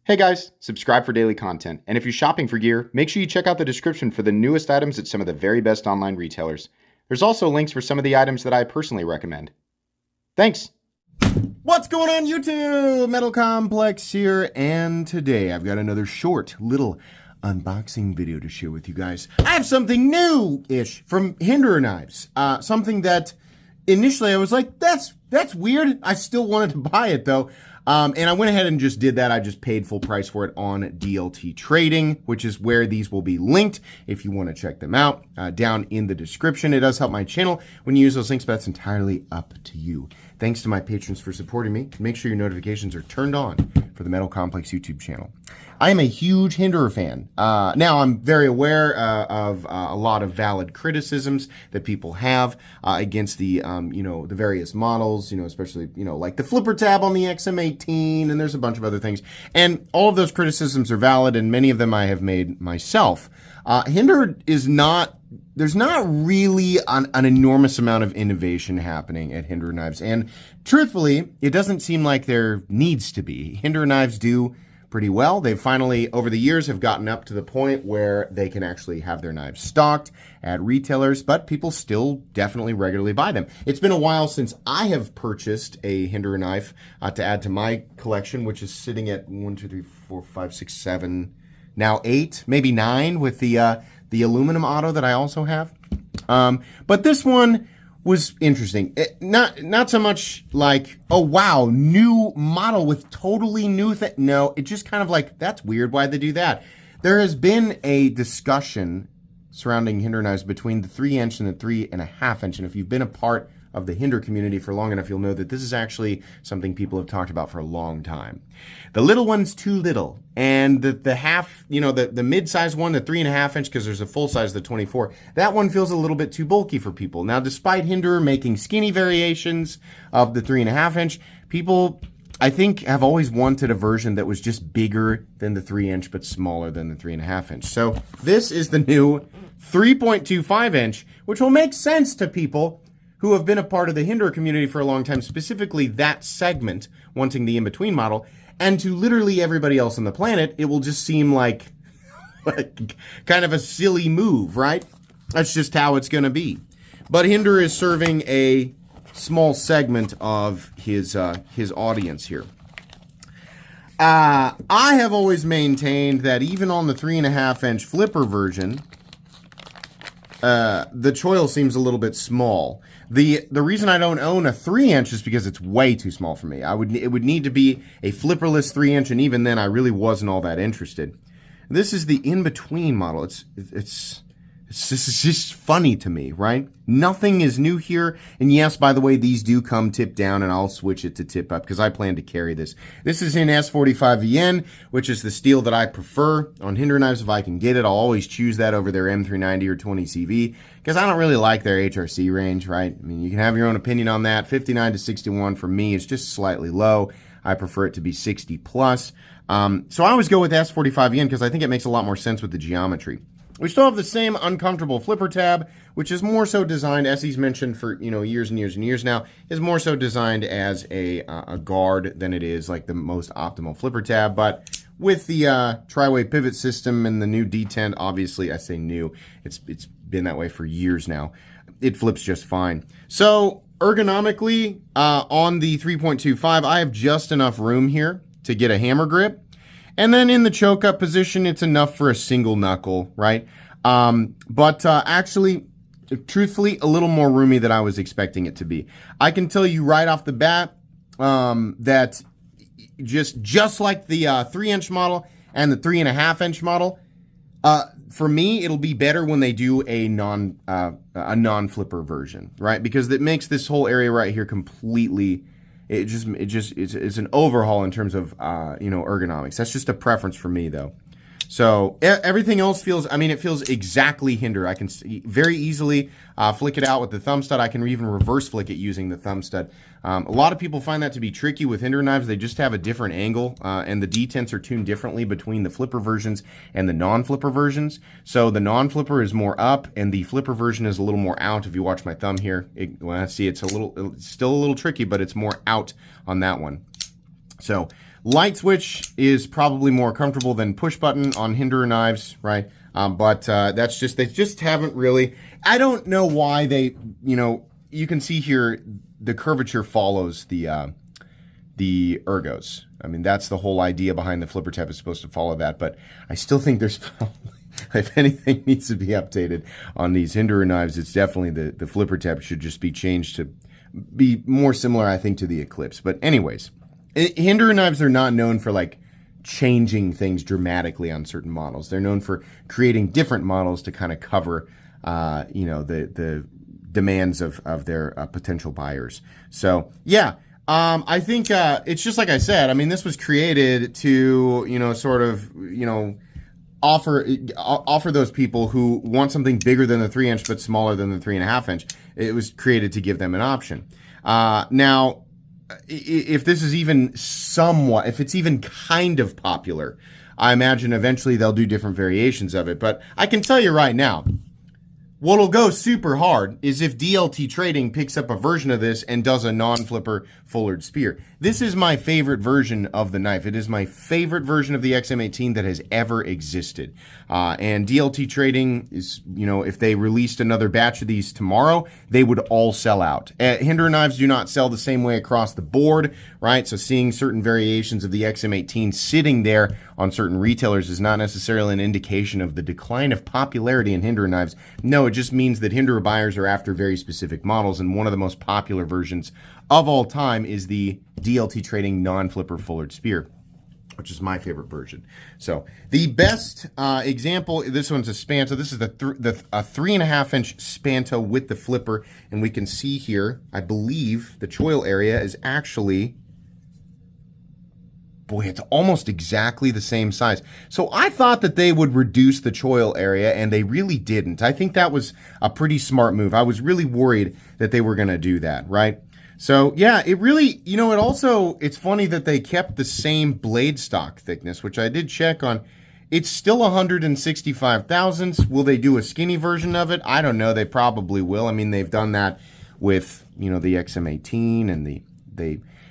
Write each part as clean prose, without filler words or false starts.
Hey guys, subscribe for daily content, and if you're shopping for gear, make sure you check out the description for the newest items at some of the very best online retailers. There's also links for some of the items that I personally recommend. Thanks! What's going on YouTube? Metal Complex here, and today I've got another short little unboxing video to share with you guys. I have something new-ish from Hinderer knives. Something that initially I was like, that's weird. I still wanted to buy it though. And I went ahead and just did that. I just paid full price for it on DLT Trading, which is where these will be linked if you want to check them out down in the description. It does help my channel when you use those links, but that's entirely up to you. Thanks to my patrons for supporting me. Make sure your notifications are turned on for the Metal Complex YouTube channel. I am a huge Hinderer fan. Now, I'm very aware of a lot of valid criticisms that people have against the, the various models, especially, like the flipper tab on the XM18, and there's a bunch of other things. And all of those criticisms are valid, and many of them I have made myself. Hinderer there's not really an enormous amount of innovation happening at Hinderer knives. And truthfully, it doesn't seem like there needs to be. Hinderer knives do pretty well. They've finally, over the years, have gotten up to the point where they can actually have their knives stocked at retailers, but people still definitely regularly buy them. It's been a while since I have purchased a Hinderer knife to add to my collection, which is sitting at 1, 2, 3, 4, 5, 6, 7, now 8, maybe 9 with the aluminum auto that I also have. But this one was interesting. Not so much like, oh wow, new model with totally new thing. No, it just kind of like, that's weird. Why'd they do that? There has been a discussion surrounding Hinderer knives between the 3-inch and the 3.5-inch. And if you've been a part of the Hinderer community for long enough, you'll know that this is actually something people have talked about for a long time. The little one's too little, and the half, the mid-size one, the 3.5-inch, because there's a full size, the 24, that one feels a little bit too bulky for people. Now, despite Hinderer making skinny variations of the 3.5-inch, people, I think, have always wanted a version that was just bigger than the 3-inch, but smaller than the 3.5-inch. So this is the new 3.25-inch, which will make sense to people who have been a part of the Hinderer community for a long time, specifically that segment, wanting the in-between model, and to literally everybody else on the planet, it will just seem like kind of a silly move, right? That's just how it's going to be. But Hinderer is serving a small segment of his audience here. I have always maintained that even on the 3.5-inch flipper version, the choil seems a little bit small. The reason I don't own a 3-inch is because it's way too small for me. It would need to be a flipperless 3-inch, and even then I really wasn't all that interested. This is the in-between model. This is just funny to me, right? Nothing is new here. And yes, by the way, these do come tip down, and I'll switch it to tip up because I plan to carry this. This is in S45VN, which is the steel that I prefer on Hinderer knives. If I can get it, I'll always choose that over their M390 or 20CV because I don't really like their HRC range, right? I mean, you can have your own opinion on that. 59 to 61 for me is just slightly low. I prefer it to be 60 plus. So I always go with S45VN because I think it makes a lot more sense with the geometry. We still have the same uncomfortable flipper tab, which is more so designed, as he's mentioned for years and years and years now, is more so designed as a guard than it is like the most optimal flipper tab. But with the tri-way pivot system and the new detent, obviously, I say new, it's been that way for years now. It flips just fine. So ergonomically, on the 3.25, I have just enough room here to get a hammer grip. And then in the choke up position, it's enough for a single knuckle, right? But actually, truthfully, a little more roomy than I was expecting it to be. I can tell you right off the bat that just like the 3-inch model and the 3.5-inch model, for me, it'll be better when they do a non-flipper version, right? Because it makes this whole area right here completely. It's an overhaul in terms of, ergonomics. That's just a preference for me, though. So everything else feels, it feels exactly Hinderer. I can very easily flick it out with the thumb stud. I can even reverse flick it using the thumb stud. A lot of people find that to be tricky with Hinderer knives. They just have a different angle, and the detents are tuned differently between the flipper versions and the non-flipper versions. So the non-flipper is more up, and the flipper version is a little more out. If you watch my thumb here, it's still a little tricky, but it's more out on that one. So Light switch is probably more comfortable than push button on Hinderer knives, right? But that's just, they just haven't really, I don't know why they, you can see here the curvature follows the ergos. I mean, that's the whole idea behind the flipper tab, is supposed to follow that, but I still think there's probably, if anything needs to be updated on these Hinderer knives, it's definitely the flipper tab should just be changed to be more similar, I think, to the Eclipse. But anyways, Hinderer knives are not known for like changing things dramatically on certain models. They're known for creating different models to kind of cover, the demands of their potential buyers. So yeah, I think it's just like I said. I mean, this was created to offer those people who want something bigger than the 3-inch but smaller than the 3.5-inch. It was created to give them an option. Now, if this is even somewhat, if it's even kind of popular, I imagine eventually they'll do different variations of it. But I can tell you right now, what'll go super hard is if DLT Trading picks up a version of this and does a non-flipper full-edged spear. This is my favorite version of the knife. It is my favorite version of the XM18 that has ever existed. And DLT Trading is, if they released another batch of these tomorrow, they would all sell out. Hinderer knives do not sell the same way across the board, right? So seeing certain variations of the XM18 sitting there on certain retailers is not necessarily an indication of the decline of popularity in Hinderer knives. No, it just means that Hinderer buyers are after very specific models, and one of the most popular versions of all time is the DLT Trading non-flipper full-edged spear, which is my favorite version. So the best example, this one's a Spanto. This is a 3.5-inch Spanto with the flipper, and we can see here, I believe the choil area is actually, boy, it's almost exactly the same size. So I thought that they would reduce the choil area, and they really didn't. I think that was a pretty smart move. I was really worried that they were going to do that, right? So yeah, it really, it's funny that they kept the same blade stock thickness, which I did check on. It's still 165 thousandths. Will they do a skinny version of it? I don't know. They probably will. I mean, they've done that with, the XM18 and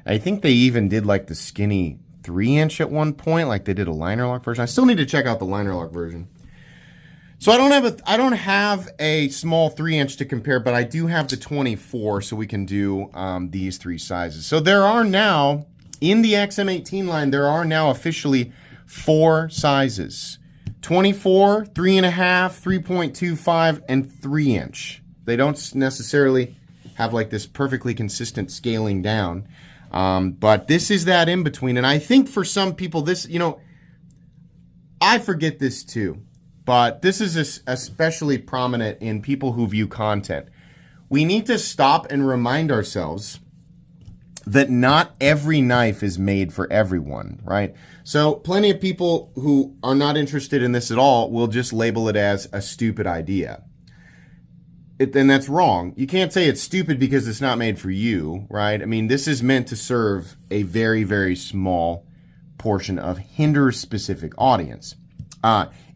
I think they even did like the skinny 3-inch at one point, like they did a liner lock version. I still need to check out the liner lock version. So I don't have a small 3-inch to compare, but I do have the 24, so we can do these three sizes. So there are now, in the XM18 line, there are now officially 4 sizes: 24, 3.5, 3.25, and 3-inch. They don't necessarily have like this perfectly consistent scaling down, but this is that in between. And I think for some people, this, I forget this too. But this is especially prominent in people who view content. We need to stop and remind ourselves that not every knife is made for everyone, right? So plenty of people who are not interested in this at all will just label it as a stupid idea. And that's wrong. You can't say it's stupid because it's not made for you, right? I mean, this is meant to serve a very, very small portion of Hinderer-specific audience.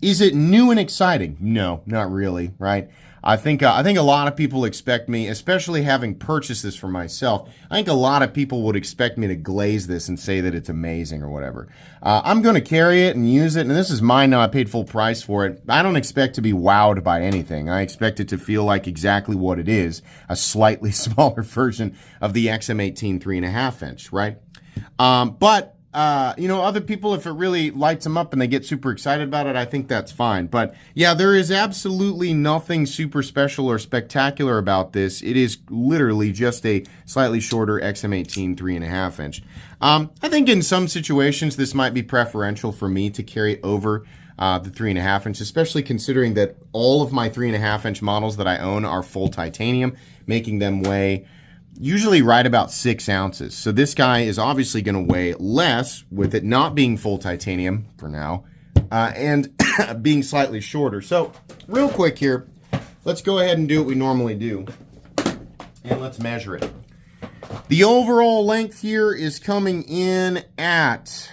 Is it new and exciting? No, not really, right? I think a lot of people expect me, especially having purchased this for myself, I think a lot of people would expect me to glaze this and say that it's amazing or whatever. I'm going to carry it and use it, and this is mine now. I paid full price for it. I don't expect to be wowed by anything. I expect it to feel like exactly what it is, a slightly smaller version of the XM18 3.5-inch, right? But other people, if it really lights them up and they get super excited about it, I think that's fine. But yeah, there is absolutely nothing super special or spectacular about this. It is literally just a slightly shorter XM18 3.5-inch. I think in some situations this might be preferential for me to carry over the 3.5-inch, especially considering that all of my 3.5-inch models that I own are full titanium, making them weigh usually right about 6 ounces. So this guy is obviously going to weigh less with it not being full titanium for now, and being slightly shorter. So real quick here, let's go ahead and do what we normally do, and let's measure it. The overall length here is coming in at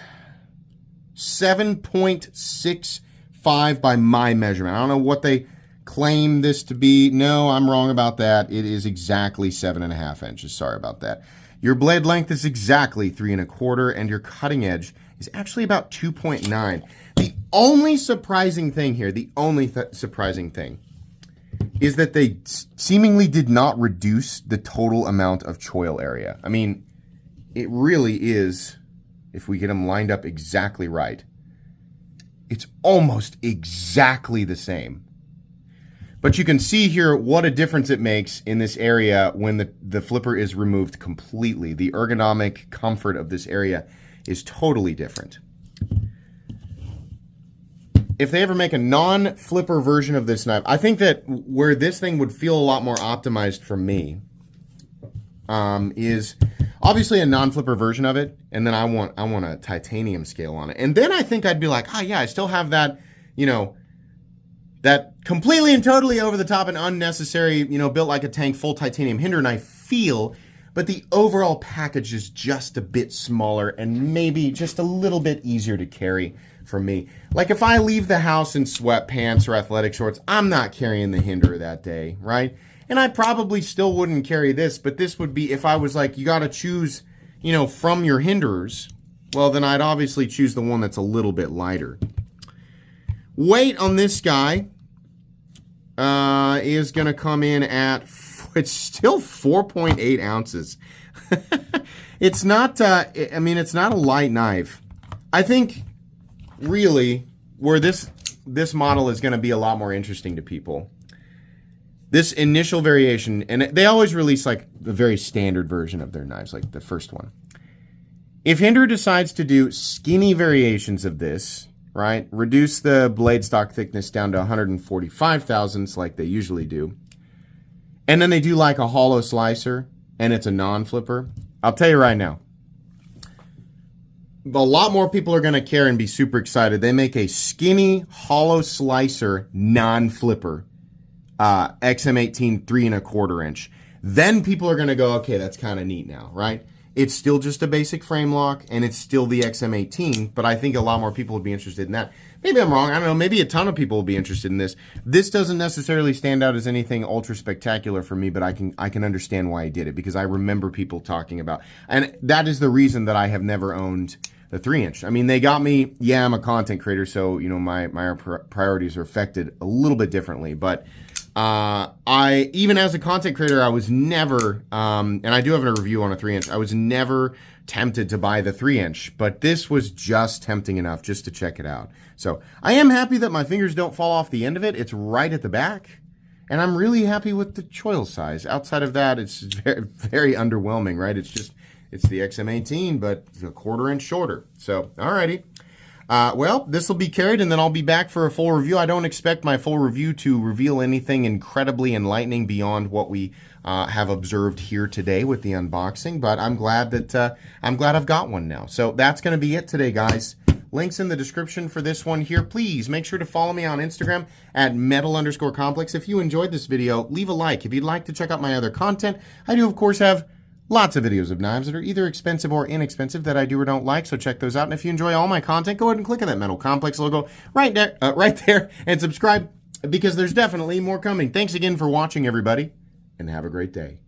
7.65 by my measurement. I don't know what they claim this to be. No, I'm wrong about that. It is exactly 7.5 inches. Sorry about that. Your blade length is exactly 3 1/4, and your cutting edge is actually about 2.9. The only surprising thing here, surprising thing, is that they seemingly did not reduce the total amount of choil area. I mean, it really is, if we get them lined up exactly right, it's almost exactly the same. But you can see here what a difference it makes in this area when the flipper is removed completely. The ergonomic comfort of this area is totally different. If they ever make a non-flipper version of this knife, I think that where this thing would feel a lot more optimized for me is obviously a non-flipper version of it, and then I want a titanium scale on it. And then I think I'd be like, oh yeah, I still have that, you know, that completely and totally over the top and unnecessary, you know, built like a tank, full titanium Hinderer knife feel, but the overall package is just a bit smaller and maybe just a little bit easier to carry for me. Like if I leave the house in sweatpants or athletic shorts, I'm not carrying the Hinderer that day, right? And I probably still wouldn't carry this, but this would be, if I was like, you got to choose, you know, from your Hinderers, well, then I'd obviously choose the one that's a little bit lighter. Weight on this guy is going to come in at, it's still 4.8 ounces. It's not, I mean, it's not a light knife. I think really where this model is going to be a lot more interesting to people. This initial variation, and they always release like the very standard version of their knives, like the first one. If Hinderer decides to do skinny variations of this, right, reduce the blade stock thickness down to 145 thousandths like they usually do, and then they do like a hollow slicer, and it's a non-flipper, I'll tell you right now, a lot more people are going to care and be super excited. They make a skinny hollow slicer non-flipper XM18 3 1/4 inch. Then people are going to go, okay, that's kind of neat now, right? It's still just a basic frame lock, and it's still the XM18, but I think a lot more people would be interested in that. Maybe I'm wrong. I don't know. Maybe a ton of people will be interested in this. This doesn't necessarily stand out as anything ultra spectacular for me, but I can understand why I did it, because I remember people talking about, and that is the reason that I have never owned the 3-inch. I mean, they got me, yeah, I'm a content creator, so, you know, my priorities are affected a little bit differently, but I, even as a content creator, I was never, and I do have a review on a 3-inch, I was never tempted to buy the 3-inch, but this was just tempting enough just to check it out. So I am happy that my fingers don't fall off the end of it. It's right at the back, and I'm really happy with the choil size. Outside of that, it's very, very underwhelming, right? It's just, it's the XM18, but it's a 1/4 inch shorter. So, alrighty. Well, this will be carried, and then I'll be back for a full review. I don't expect my full review to reveal anything incredibly enlightening beyond what we have observed here today with the unboxing, but I'm glad that I've got one now. So that's going to be it today, guys. Links in the description for this one here. Please make sure to follow me on Instagram at metal_complex. If you enjoyed this video, leave a like. If you'd like to check out my other content, I do, of course, have lots of videos of knives that are either expensive or inexpensive that I do or don't like, so check those out. And if you enjoy all my content, go ahead and click on that Metal Complex logo right there, and subscribe, because there's definitely more coming. Thanks again for watching, everybody, and have a great day.